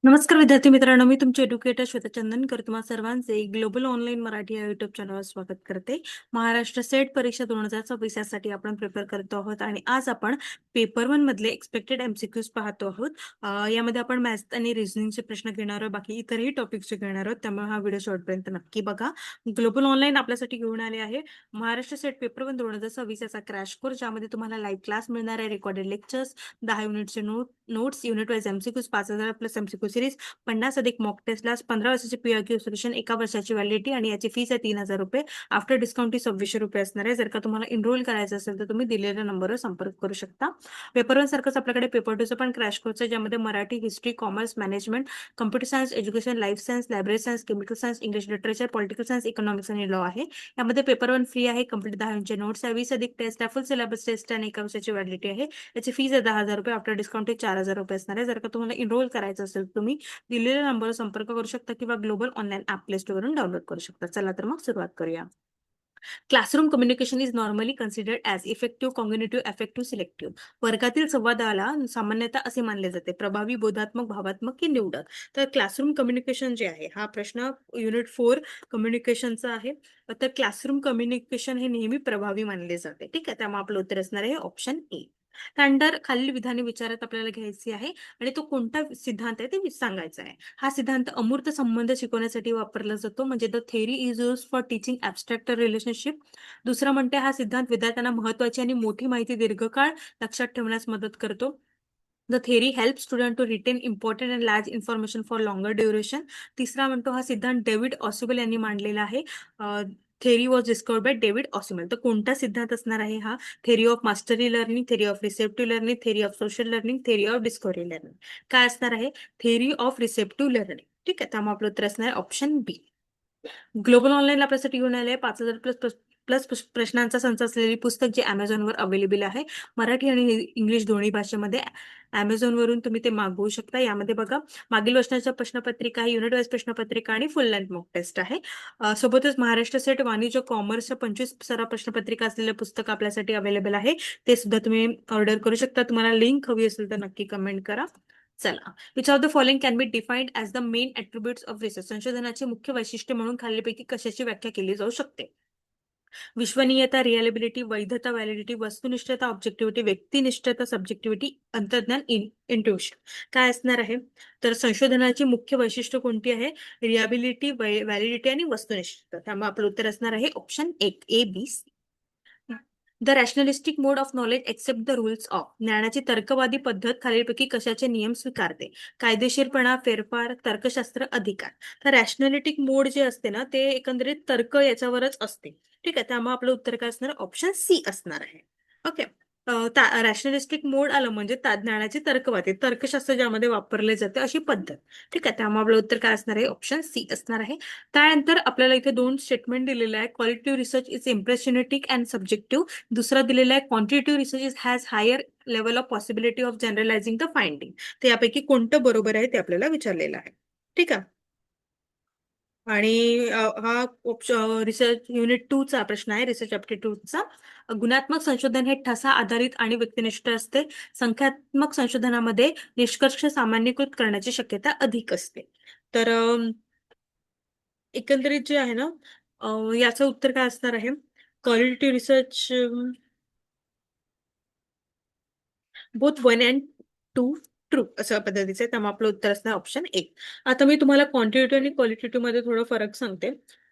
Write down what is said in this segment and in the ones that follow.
नमस्कार विद्यार्थी मित्रांनो, मी तुमचे एड्युकेटर श्वेता चंदनकर तुम्हा सर्वांचे ग्लोबल ऑनलाईन मराठी या युट्यूब चॅनलवर स्वागत करते. महाराष्ट्र सेट परीक्षा 2026 यासाठी आपण प्रिपेअर करतो आहोत आणि आज आपण पेपर 1 मधले एक्सपेक्टेड एमसीक्यूज पाहतो आहोत. यामध्ये आपण मॅथ्स आणि रिझनिंगचे प्रश्न घेणार आहोत, बाकी इतरही टॉपिक्सचे घेणार आहोत. त्यामुळे हा व्हिडिओ शेवटपर्यंत नक्की बघा. ग्लोबल ऑनलाईन आपल्यासाठी घेऊन आले आहे महाराष्ट्र सेट पेपर 1 2026 याचा क्रॅश कोर्स, ज्यामध्ये तुम्हाला लाईव्ह क्लास मिळणार आहे, रेकॉर्डेड लेक्चर्स, 10 युनिटचे notes, unit wise MCQs 5,000 plus MCQ series, 50 अधिक मॉक टेस्ट क्लास, 15 वर्षाची पीआयक्यू सोल्युशन, 1 वर्षाची व्हॅलिडिटी आणि याची फीस आहे 3,000 रुपये. आफ्टर डिस्काउंट 2600 रुपये असणार आहे. जर का तुम्हाला एनरोल करायचं असेल तर तुम्ही दिलेल्या नंबरवर संपर्क करू शकता. पेपर 1 सारखंच आपल्याकडे पेपर 2चं पण क्रॅश कोर्स आहे, ज्यामध्ये Marathi, history, commerce, management, computer science, education, life science, library science, chemical science, English literature, political science, economics आणि लॉ आहे. यामध्ये पेपर 1 फ्री आहे, कंप्लीट 10 युनिटचे नोट्स आहे, 20 अधिक टेस्ट आहे, फुल सिलेबस टेस्ट आणि 1 वर्षाची व्हॅलिडिटी आहे. याची फीस आहे 10,000 रुपये. आफ्टर डिस्काउंट 4,000 रुपये असणार आहे. जर का तुम्हाला एनरोल करायचं असेल तर तुम्ही दिलेल्या नंबरवर संपर्क करू शकता किंवा ग्लोबल ऑनलाईन ऍप प्ले स्टोअरवरून डाउनलोड करू शकता. चला तर मग सुरुवात करूया. Classroom communication is normally considered as effective, cognitive, affective, selective. वर्गातील संवादाला सामान्यतः असे मानले जाते: प्रभावी, बोधात्मक, भावात्मक की निवडक. तर क्लासरूम कम्युनिकेशन जे आहे, हा प्रश्न युनिट 4 कम्युनिकेशनचा आहे. तर क्लासरूम कम्युनिकेशन हे नेहमी प्रभावी मानले जाते. ठीक आहे, त्यामुळे आपलं उत्तर असणार आहे ऑप्शन ए. त्यानंतर खालील विधाने विचारात आपल्याला घ्यायची आहे आणि तो कोणता सिद्धांत आहे ते सांगायचा आहे. हा सिद्धांत अमूर्त संबंध शिकवण्यासाठी वापरला जातो, म्हणजे the theory is use for teaching abstract relationship. दुसरं म्हणते हा सिद्धांत विद्यार्थ्यांना महत्वाची आणि मोठी माहिती दीर्घकाळ लक्षात ठेवण्यास मदत करतो. The theory help student to retain important and large information for longer duration. तिसरा म्हणतो हा सिद्धांत डेव्हिड ऑसिबल यांनी मांडलेला आहे. Theory was discovered by David Ausubel. तर कोणता सिद्धांत असणार आहे हा? Theory of mastery learning, theory of receptive learning, theory of social learning, theory of discovery learning. काय असणार आहे? Theory of receptive learning. ठीक आहे, त्यामुळे आपलं उत्तर असणार आहे ऑप्शन बी. ग्लोबल ऑनलाईन आपल्यासाठी घेऊन आले 5,000 प्लस प्लस प्रश्नांचा संच असलेली पुस्तक जे अमेझॉनवर अवेलेबल आहे, मराठी आणि इंग्लिश दोन्ही भाषेमध्ये. अमेझॉनवरून तुम्ही ते मागवू शकता. यामध्ये बघा, मागील वर्षाच्या प्रश्नपत्रिका, युनिट वाईज प्रश्नपत्रिका आणि फुल लेंथ मॉक टेस्ट आहे. सोबतच महाराष्ट्र सेट वाणिज्य कॉमर्सच्या 25 सराव प्रश्नपत्रिका असलेले पुस्तक आपल्यासाठी अवेलेबल आहे. ते सुद्धा तुम्ही ऑर्डर करू शकता. तुम्हाला लिंक हवी असेल तर नक्की कमेंट करा. चला, which of the following can be defined as the main attributes of research. संशोधनाचे मुख्य वैशिष्ट्य म्हणून खालीलपैकी कशाची व्याख्या केली जाऊ शकते? विश्वसनीयता, रिअलेबिलिटी, वैधता, व्हॅलिडिटी, वस्तुनिष्ठता, ऑब्जेक्टिव्हिटी, व्यक्तिनिष्ठता, सब्जेक्टिव्हिटी, अंतर्ज्ञान, इंट्युशन. काय असणार आहे? तर संशोधनाची मुख्य वैशिष्ट्य कोणती आहे? रिअबिलिटी, व्हॅलिडिटी आणि वस्तुनिष्ठता. त्यामुळे आपलं उत्तर असणार आहे option 1, A, B, C. The rationalistic mode of knowledge accept the rules of. ज्ञानाची तर्कवादी पद्धत खालीलपैकी कशाचे नियम स्वीकारते? कायदेशीरपणा, फेरफार, तर्कशास्त्र, अधिकार. तर रॅशनॅलिटिक मोड जे असते ना, ते एकंदरीत तर्क याच्यावरच असते. ठीक आहे, त्यामुळे आपलं उत्तर काय असणार? ऑप्शन सी असणार आहे. ओके. रॅशनलिस्टिक मोड आलं म्हणजे ज्ञानाची तर्कवादी, तर्कशास्त्र ज्यामध्ये वापरले जाते अशी पद्धत. ठीक आहे, त्यामुळे आपलं उत्तर काय असणार आहे? ऑप्शन सी असणार आहे. त्यानंतर आपल्याला इथे 2 स्टेटमेंट दिलेले आहे. Qualitative research is impressionistic and subjective. दुसरा दिलेला आहे quantitative research is has higher level of possibility of generalising the finding. तर यापैकी कोणतं बरोबर आहे ते आपल्याला विचारलेलं आहे. ठीक आहे, आणि हा रिसर्च युनिट 2 चा प्रश्न आहे, रिसर्च ॲप्टिट्यूडचा. गुणात्मक संशोधन हे ठसा आधारित आणि व्यक्तिनिष्ठ असते. संख्यात्मक संशोधनामध्ये निष्कर्ष सामान्यीकृत करण्याची शक्यता अधिक असते. तर एकंदरीत जे आहे ना, याचं उत्तर काय असणार आहे? Qualitative research both 1 and 2 true अशा पद्धतीचे. त्यामुळे आपलं उत्तर असणार ऑप्शन 1. आता मी तुम्हाला क्वांटिटेटिव्ह आणि क्वालिटेटिव्ह मध्ये थोडं फरक सांगते.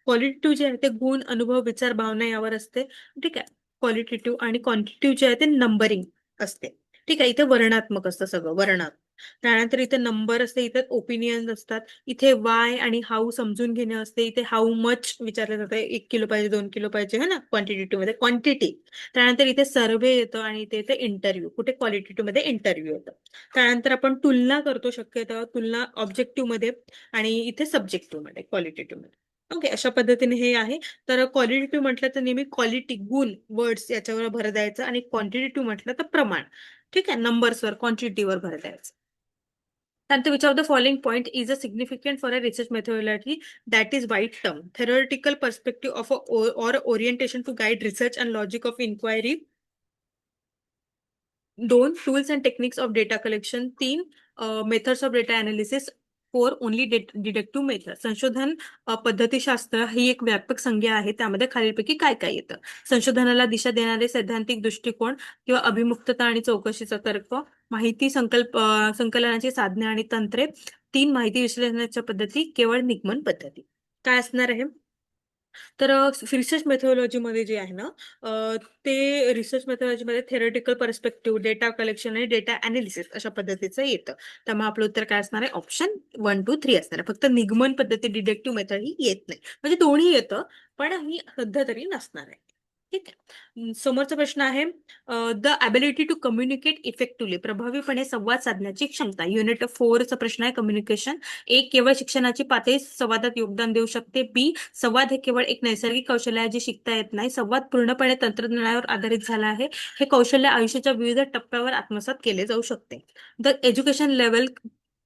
क्वालिटेटिव्ह जे आहे ते गुण, अनुभव, विचार, भावना यावर असते. ठीक आहे. क्वालिटेटिव्ह आणि क्वांटिटेटिव्ह जे आहे ते नंबरिंग असते. ठीक आहे, इथे वर्णात्मक असतं सगळं, वर्णात्मक. त्यानंतर इथे नंबर असते, इथे ओपिनियन असतात. इथे वाय आणि हाऊ समजून घेणे असते. इथे हाऊ मच विचारलं जातं, 1 किलो पाहिजे, 2 किलो पाहिजे, है ना. क्वांटिटेटिव्ह मध्ये क्वांटिटी. त्यानंतर इथे सर्वे येतो आणि इथे इंटरव्ह्यू. कुठे? क्वालिटेटिव्ह मध्ये इंटरव्ह्यू येतं. त्यानंतर आपण तुलना करतो शक्यतो, तुलना ऑब्जेक्टिव्ह मध्ये आणि इथे सब्जेक्टिव्ह मध्ये, क्वालिटेटिव्ह मध्ये. ओके, अशा पद्धतीने हे आहे. तर क्वालिटेटिव्ह म्हटलं तर नेहमी क्वालिटी, गुण, वर्ड्स याच्यावर भर द्यायचं, आणि क्वांटिटेटिव्ह म्हटलं तर प्रमाण. ठीक आहे, नंबर्सवर, क्वांटिटीवर भर द्यायचं. त्यानंतर which of the following point is a significant for a research methodology that is wide term. Theoretical perspective of or orientation to guide research and logic of inquiry. 2 tools and techniques of data collection. 3 methods of data analysis. For only deductive method. संशोधन पद्धतीशास्त्र ही एक व्यापक संज्ञा आहे. त्यामध्ये खालीलपैकी काय काय येतं? संशोधनाला दिशा देणारे सैद्धांतिक दृष्टिकोन किंवा अभिमुक्तता आणि चौकशीचा तर्क, माहिती संकलनाची साधने आणि तंत्रे, 3 माहिती विश्लेषणाच्या पद्धती, केवळ निगमन पद्धती. काय असणार आहे? तर रिसर्च मेथोडॉलॉजीमध्ये जे आहे ना, ते रिसर्च मेथोडॉलॉजीमध्ये थेरटिकल पर्स्पेक्टिव्ह, डेटा कलेक्शन आणि डेटा अनालिसिस अशा पद्धतीचं येतं. त्यामुळे आपलं उत्तर काय असणार आहे? ऑप्शन 1, 2, 3 असणार आहे. फक्त निगमन पद्धती, डिडक्टिव्ह मेथड ही येत नाही. म्हणजे दोन्ही येतं, पण ही सध्या तरी नसणार आहे. ठीक आहे. समोरचा प्रश्न आहे, the ability to communicate effectively, प्रभावीपणे संवाद साधण्याची क्षमता. युनिट 4 चा प्रश्न आहे, कम्युनिकेशन. ए, केवळ शिक्षणाची पातळी संवादात योगदान देऊ शकते. बी, संवाद हे केवळ एक नैसर्गिक कौशल्य आहे जे शिकता येत नाही. संवाद पूर्णपणे तंत्रज्ञानावर आधारित झाला आहे. हे कौशल्य आयुष्याच्या विविध टप्प्यावर आत्मसात केले जाऊ शकते. The education level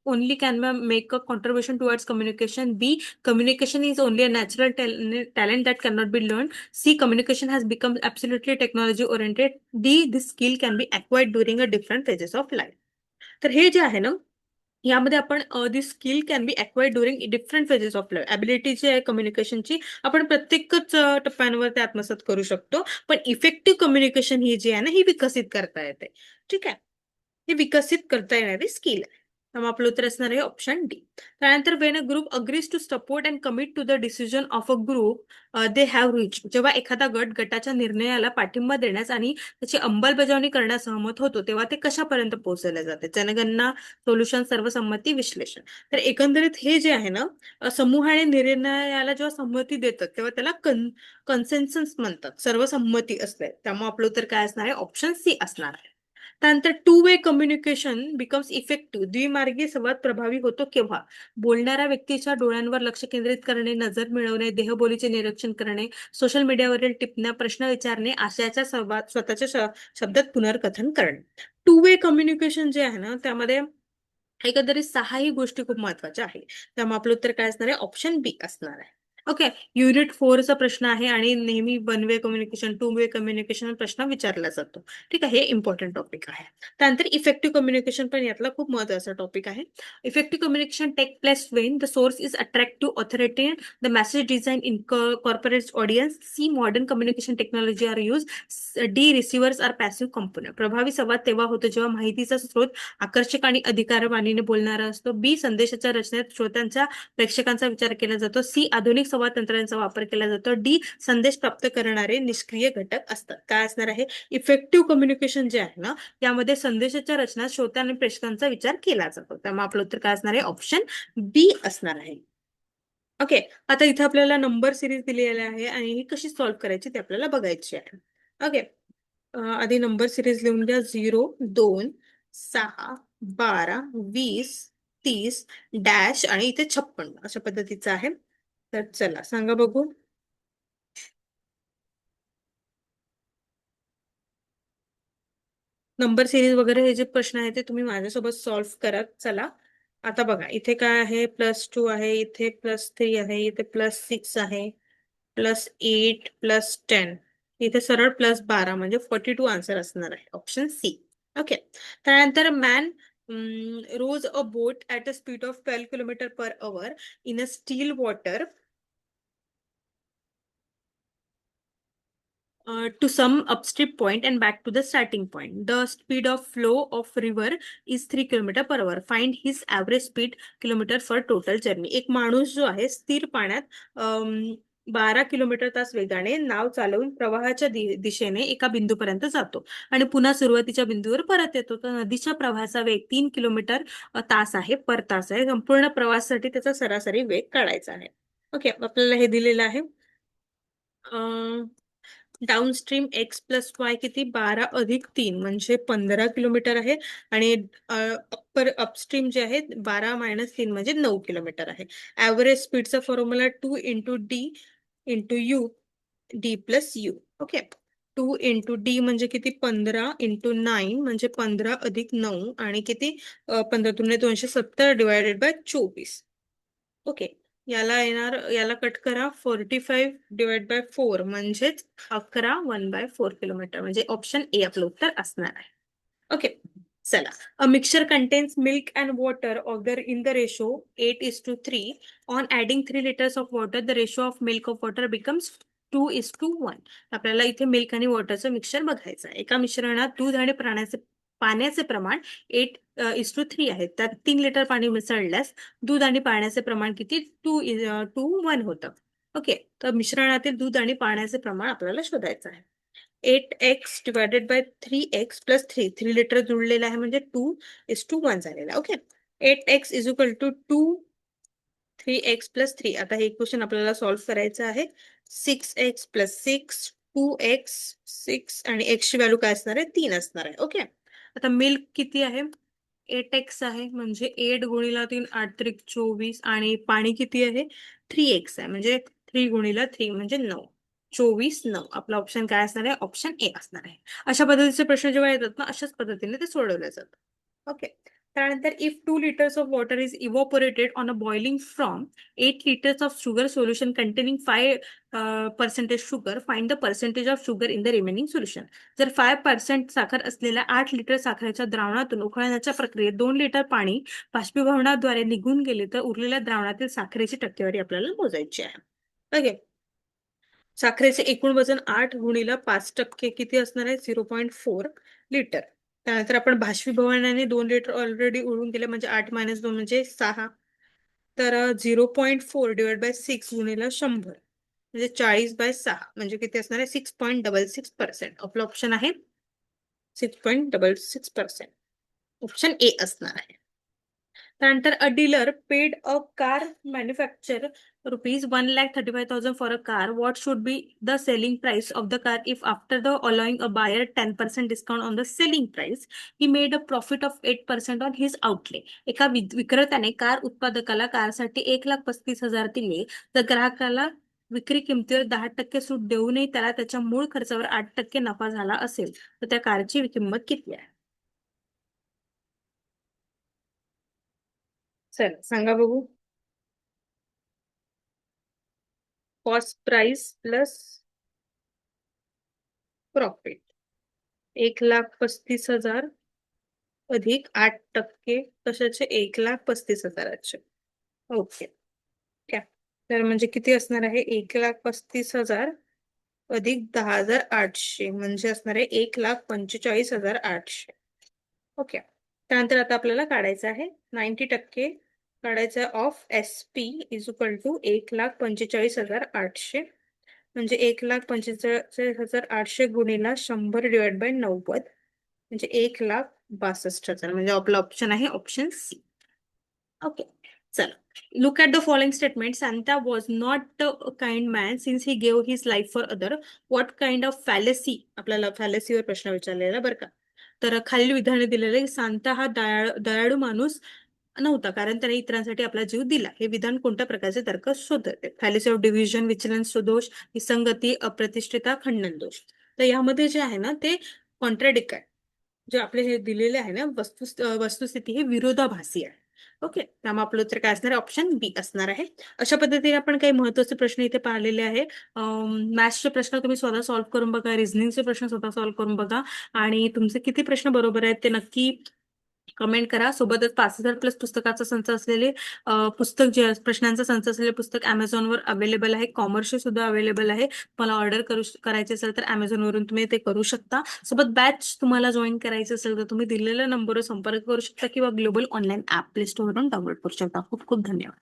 only can make a contribution towards communication. B, communication is only a natural talent that cannot be learned. C, communication has become absolutely technology oriented. D, this skill can be acquired during a different phases of life. तर हे जे आहे ना, यामध्ये आपण this skill can be acquired during different phases of life. Ability जी आहे कम्युनिकेशनची, आपण प्रत्येकच टप्प्यांवर ते आत्मसात करू शकतो. पण इफेक्टिव्ह कम्युनिकेशन ही जी आहे ना, ही विकसित करता येते. ठीक आहे. हे विकसित करता येणारी स्किल आहे. त्यामुळे आपलं उत्तर असणार आहे ऑप्शन डी. त्यानंतर when a group agrees to support and commit to the decision of a group they have reach. जेव्हा एखादा गटाच्या निर्णयाला पाठिंबा देण्यास आणि त्याची अंमलबजावणी करण्यास सहमत होतो, तेव्हा ते कशापर्यंत पोहोचवले जाते? जनगणना, सोल्युशन, सर्वसंमती, विश्लेषण. तर एकंदरीत हे जे आहे ना, समूहाने निर्णयाला जेव्हा संमती देतात तेव्हा त्याला कन्सेन्सस म्हणतात, सर्वसंमती असते. त्यामुळे आपलं उत्तर काय असणार आहे? ऑप्शन सी असणार आहे. त्यानंतर two way communication becomes effective. द्विमार्गी संवाद प्रभावी होतो केव्हा? बोलणाऱ्या व्यक्तीच्या डोळ्यांवर लक्ष केंद्रित करणे, नजर मिळवणे, देहबोलीचे निरीक्षण करणे, सोशल मीडियावरील टिप्पण्या, प्रश्न विचारणे, आशयाच्या संवाद स्वतःच्या शब्दात पुनर्कथन करणे. टू वे कम्युनिकेशन जे आहे ना, त्यामध्ये एकंदरीत 6ही गोष्टी खूप महत्वाच्या आहेत. त्यामुळे आपलं उत्तर काय असणार आहे? ऑप्शन बी असणार आहे. ओके. युनिट 4 चा प्रश्न आहे आणि नेहमी 1 वे कम्युनिकेशन, 2 वे कम्युनिकेशन प्रश्न विचारला जातो. ठीक आहे. हे इम्पॉर्टंट टॉपिक आहे. त्यानंतर इफेक्टिव्ह कम्युनिकेशन पण यातला खूप महत्वाचा टॉपिक आहे. Effective communication take place when the source is attractive, authoritative, the message design in corporate audience. C, modern communication technology are use. D, receivers are passive component. प्रभावी संवाद तेव्हा होतो जेव्हा माहितीचा स्रोत आकर्षक आणि अधिकारवाणीने बोलणारा असतो. बी, संदेशाच्या रचनेत श्रोत्यांच्या, प्रेक्षकांचा विचार केला जातो. सी, आधुनिक संवाद तंत्रांचा वापर केला जातो. डी, संदेश प्राप्त करणारे निष्क्रिय घटक असतात. काय असणार आहे? इफेक्टिव्ह कम्युनिकेशन जे आहे ना, यामध्ये संदेशाच्या रचनात श्रोत्या आणि प्रेक्षकांचा विचार केला जातो. त्यामुळे आपलं उत्तर काय असणार आहे? ऑप्शन बी असणार आहे. ओके. आता इथे आपल्याला नंबर सिरीज दिलेली आहे आणि ही कशी सॉल्व्ह करायची ते आपल्याला बघायची आहे. ओके. आधी नंबर सिरीज लिहून घ्या. 0, 2, 6, 12, 20, 30, डॅश आणि इथे 56 अशा पद्धतीचं आहे. तर चला सांगा बघू. नंबर सिरीज वगैरे हे जे प्रश्न आहे ते तुम्ही माझ्यासोबत सॉल्व्ह करा. चला आता बघा, इथे काय आहे? +2 आहे, इथे +3 आहे, इथे +6 आहे, +8, +10, इथे सरळ +12 म्हणजे 42 आन्सर असणार आहे. Option C. ओके. त्यानंतर man rows a boat at a speed of 12 km/h in a still water to some upstream point and back to the starting point. The speed of flow of river is 3 km/h. Find his average speed kilometer for total journey. एक माणूस जो आहे स्थिर पाण्यात 12 kilometre तास वेगाने नाव चालवून प्रवाहाच्या दिशेने एका बिंदूपर्यंत जातो आणि पुन्हा सुरुवातीच्या बिंदूवर परत येतो. तर नदीच्या प्रवाहाचा वेग 3 किलोमीटर तास आहे पर तास आहे. संपूर्ण प्रवासासाठी त्याचा सरासरी वेग काढायचा आहे. ओके. आपल्याला हे दिलेलं आहे. डाऊनस्ट्रीम एक्स प्लस वाय किती? 12 अधिक 3 म्हणजे 15 किलोमीटर आहे आणि अप्पर अपस्ट्रीम जे आहे 12 - 3 म्हणजे 9 किलोमीटर आहे. ॲव्हरेज स्पीडचा formula 2 × D × U D plus U. Okay. 2 × D म्हणजे किती? 15 × 9 म्हणजे 15 अधिक 9 आणि किती? 15 दुने 270 डिवायडेड बाय 24. ओके. याला येणार, याला कट करा. 45 डिवाइड बाय 4 म्हणजेच 11 1/4 किलोमीटर म्हणजे ऑप्शन ए आपलं उत्तर असणार आहे. ओके. चला, a mixture contains milk and water auger in the ratio 8:3. On adding 3 liters of water the ratio of milk of water becomes 2:1. आपल्याला इथे मिल्क आणि वॉटरचं मिक्सचर बघायचं आहे. एका मिश्रणात दूध आणि पाण्याचे प्रमाण 8:3 आहे. त्यात 3 लिटर पाणी मिसळल्यास दूध आणि पाण्याचे प्रमाण किती 2:1 होतं. ओके, तर मिश्रणातील दूध आणि पाण्याचे प्रमाण आपल्याला शोधायचं आहे. 8x divided by 3x plus 3 litre जुळलेलं आहे म्हणजे 2:1 झालेला. Okay, 8x is equal to 3x plus 3. आता हे इक्वेशन आपल्याला सॉल्व्ह करायचं आहे. 6x प्लस 6, 2x, 6 आणि x ची व्हॅल्यू काय असणार आहे 3 असणार आहे. ओके, आता मिल्क किती आहे 8x आहे म्हणजे 8 गुणिला 3 8 त्रिक 24 आणि पाणी किती आहे 3x आहे म्हणजे 3 गुणिला 3 म्हणजे 9. 24 9 आपला ऑप्शन काय असणार आहे ऑप्शन ए असणार आहे. अशा पद्धतीचे प्रश्न जेव्हा येतात ना अशाच पद्धतीने ते सोडवले जातात. ओके, त्यानंतर if 2 liters of water is evaporated on a boiling from 8 liters of sugar solution containing 5% sugar, find the percentage of sugar in the remaining solution. जर 5% साखर असलेल्या 8 लिटर साखरेच्या द्रावणातून उकळण्याच्या प्रक्रियेत 2 लिटर पाणी बाष्पीभवनाद्वारे निघून गेले तर उरलेल्या द्रावणातील साखरेची टक्केवारी आपल्याला मोजायची आहे. ओके, साखरेचे एकूण वजन 8 गुणिला 5% किती असणार आहे 0.4 लिटर. त्यानंतर आपण बाष्पीभवनाने 2 लिटर ऑलरेडी उडून गेले म्हणजे 8 - 2 म्हणजे 6. तर 0.4 डिवाइड बाय 6 गुणिला 100 म्हणजे 40/6 म्हणजे किती असणार आहे 6.66%. आपलं ऑप्शन आहे 6.66%. ऑप्शन ए असणार आहे. त्यानंतर a dealer paid a car manufacture ₹1,35,000 for a car. What should be the selling price of the car if after the allowing a buyer 10% discount on the selling price he made a profit of 8% on his outlay. एका विक्रेत्याने car उत्पादकाला कारसाठी 1,35,000 दिले तर ग्राहकाला विक्री किमतीवर 10% सूट देऊनही त्याला त्याच्या मूळ खर्चावर 8% नफा झाला असेल तर त्या कारची किंमत किती आहे? चला सांगा बघू. कॉस्ट प्राइस प्लस प्रॉफिट 1,35,000 अधिक 8% कशाचे 1,35,000चे. ओके, क्या तर म्हणजे किती असणार आहे 1,35,000 अधिक 10,800 म्हणजे असणार आहे 1,45,800. ओके, त्यानंतर आता आपल्याला काढायचं आहे 90% काढायचं आहे of SP is equal to 1,45,800 म्हणजे 1,45,800 गुणिला 100 डिवाइड बाय 90 म्हणजे 1,62,000 म्हणजे आपला ऑप्शन आहे ऑप्शन सी. ओके, चला. Look at the following statement. Santa was not a kind man since he gave his life for other. What kind of fallacy आपल्याला फॅलेसीवर प्रश्न विचारलेला बरं का. तर खालील विधाने दिलेले सांता हा दयाळू माणूस नव्हता कारण त्याने इतरांसाठी आपला जीव दिला. हे विधान कोणत्या प्रकारचे तर्क शोधते? फॅलेसी ऑफ डिव्हिजन, विचलन्स दोष, विसंगती, अप्रतिष्ठिता, खंडन दोष. तर यामध्ये जे आहे ना ते कॉन्ट्राडिक्ट आहे. जे आपले हे दिलेले आहे ना वस्तुस्थिती हे विरोधाभासी आहे. ओके, त्यामुळे आपलं उत्तर काय असणार आहे ऑप्शन बी असणार आहे. अशा पद्धतीने आपण काही महत्त्वाचे प्रश्न इथे पाहिलेले आहे. मॅथ्सचे प्रश्न तुम्ही स्वतः सॉल्व्ह करून बघा, रिझनिंगचे प्रश्न स्वतः सॉल्व्ह करून बघा आणि तुमचे किती प्रश्न बरोबर आहेत ते नक्की कमेंट करा. सोबतच 5,000 प्लस पुस्तकाचा संच असलेले पुस्तक जे प्रश्नांचा संच असलेले पुस्तक अमेझॉनवर अवेलेबल आहे. कॉमर्सचे सुद्धा अवेलेबल आहे. मला ऑर्डर करायचे असेल तर अमेझॉनवरून तुम्ही ते करू शकता. सोबत बॅच तुम्हाला जॉईन करायचं असेल तर तुम्ही दिलेल्या नंबरवर संपर्क करू शकता किंवा ग्लोबल ऑनलाईन ऍप प्ले स्टोअरवरून डाउनलोड करू शकता. खूप खूप धन्यवाद.